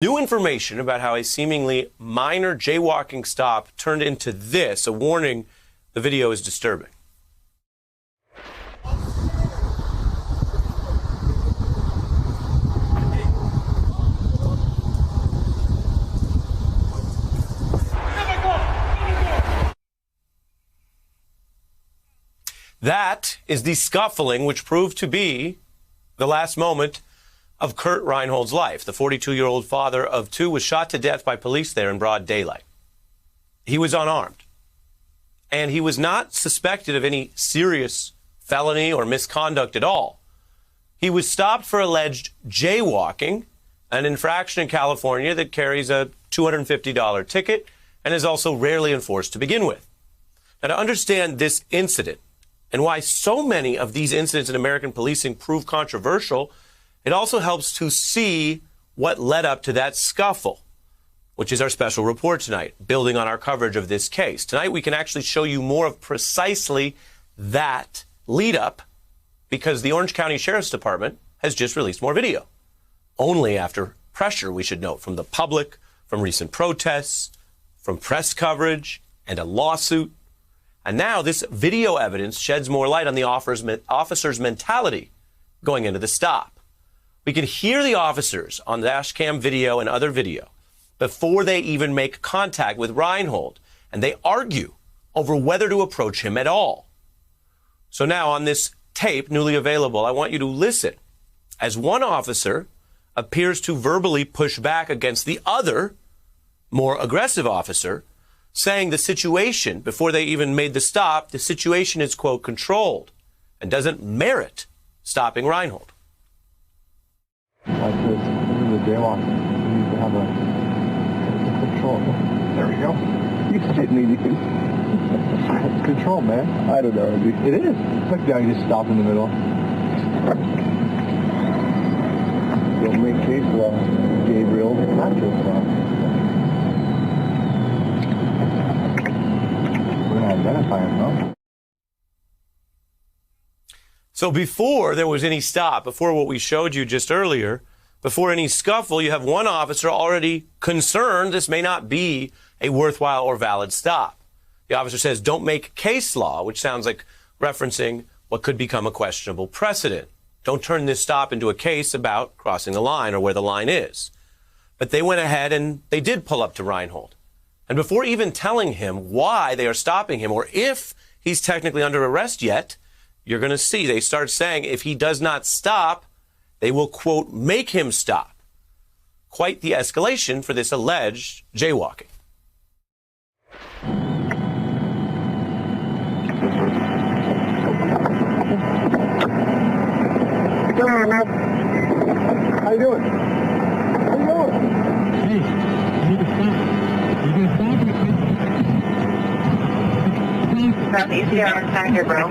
New information about how a seemingly minor jaywalking stop turned into this, a warning. The video is disturbing. That is the scuffling which proved to be the last moment of Kurt Reinhold's life. The 42-year-old father of two was shot to death by police there in broad daylight. He was unarmed, and he was not suspected of any serious felony or misconduct at all. He was stopped for alleged jaywalking, an infraction in California that carries a $250 ticket and is also rarely enforced to begin with. Now, to understand this incident and why so many of these incidents in American policing prove controversial, it also helps to see what led up to that scuffle, which is our special report tonight, building on our coverage of this case. Tonight, we can actually show you more of precisely that lead up because the Orange County Sheriff's Department has just released more video. Only after pressure, we should note, from the public, from recent protests, from press coverage, and a lawsuit. And now this video evidence sheds more light on the officer's mentality going into the stop. We can hear the officers on dash cam video and other video before they even make contact with Reinhold, and they argue over whether to approach him at all. So now on this tape, newly available, I want you to listen as one officer appears to verbally push back against the other, more aggressive officer, saying the situation, before they even made the stop, the situation is, quote, controlled and doesn't merit stopping Reinhold. Like this is a jaywalking. You need to have a control. There we go. You shit me, dude. Control, man. I don't know. It is. Look down, you just stop in the middle. Don't make case law, Gabriel. Not your law. We're going to identify him, though. So before there was any stop, before what we showed you just earlier, before any scuffle, you have one officer already concerned this may not be a worthwhile or valid stop. The officer says, don't make case law, which sounds like referencing what could become a questionable precedent. Don't turn this stop into a case about crossing the line or where the line is. But they went ahead and they did pull up to Reinhold. And before even telling him why they are stopping him or if he's technically under arrest yet, you're going to see they start saying if he does not stop, they will, quote, make him stop. Quite the escalation for this alleged jaywalking. How you doing? How you doing? Hey, you need to stop. You can stop it. That's easy on the side here, bro.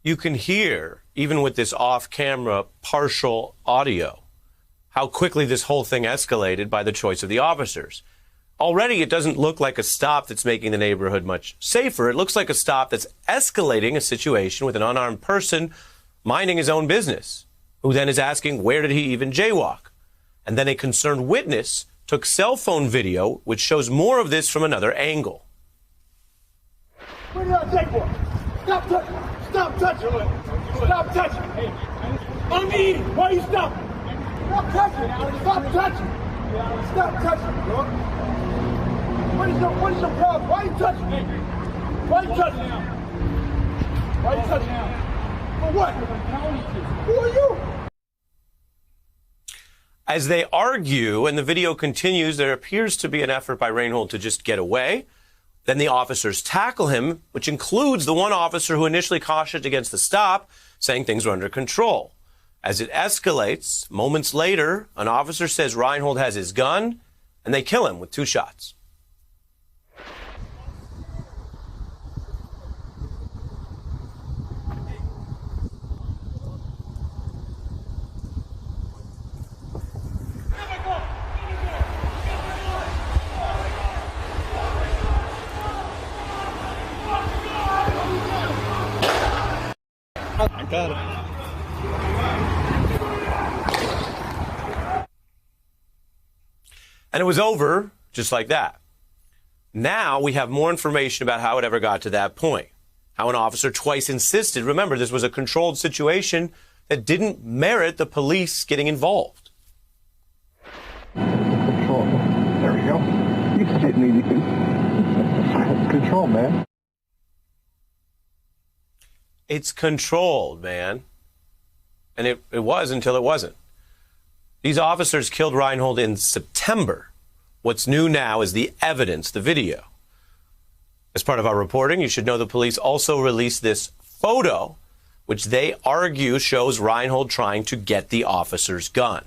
You can hear, even with this off-camera partial audio, how quickly this whole thing escalated by the choice of the officers. Already, it doesn't look like a stop that's making the neighborhood much safer. It looks like a stop that's escalating a situation with an unarmed person minding his own business, who then is asking, where did he even jaywalk? And then a concerned witness took cell phone video, which shows more of this from another angle. Where did I jaywalk? Stop touching! Stop touching! Stop touching! On me! Why are you stopping? Stop touching! Stop touching! Stop touching, bro! What is your problem? Why are you touching me? Why are you touching me? Why are you touching me? For what? Who are you? As they argue, and the video continues, there appears to be an effort by Reinhold to just get away. Then the officers tackle him, which includes the one officer who initially cautioned against the stop, saying things were under control. As it escalates, moments later, an officer says Reinhold has his gun, and they kill him with 2 shots. I got it. And it was over just like that. Now we have more information about how it ever got to that point. How an officer twice insisted. Remember, this was a controlled situation that didn't merit the police getting involved. Control. There we go. You didn't need anything. Control, man. It's controlled, man. And it was until it wasn't. These officers killed Reinhold in September. What's new now is the evidence, the video. As part of our reporting, you should know the police also released this photo, which they argue shows Reinhold trying to get the officer's gun.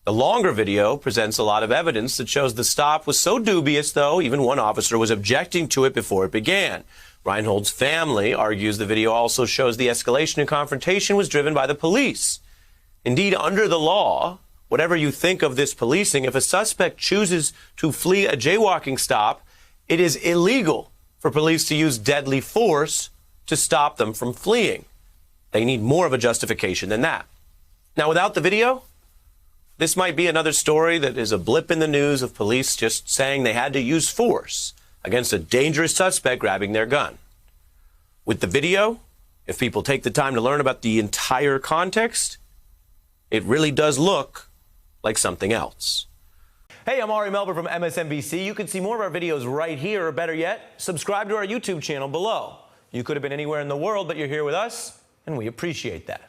The longer video presents a lot of evidence that shows the stop was so dubious, though, even one officer was objecting to it before it began. Reinhold's family argues the video also shows the escalation and confrontation was driven by the police. Indeed, under the law, whatever you think of this policing, if a suspect chooses to flee a jaywalking stop, it is illegal for police to use deadly force to stop them from fleeing. They need more of a justification than that. Now, without the video, this might be another story that is a blip in the news of police just saying they had to use force against a dangerous suspect grabbing their gun. With the video, if people take the time to learn about the entire context, it really does look like something else. Hey, I'm Ari Melber from MSNBC. You can see more of our videos right here, or better yet, subscribe to our YouTube channel below. You could have been anywhere in the world, but you're here with us, and we appreciate that.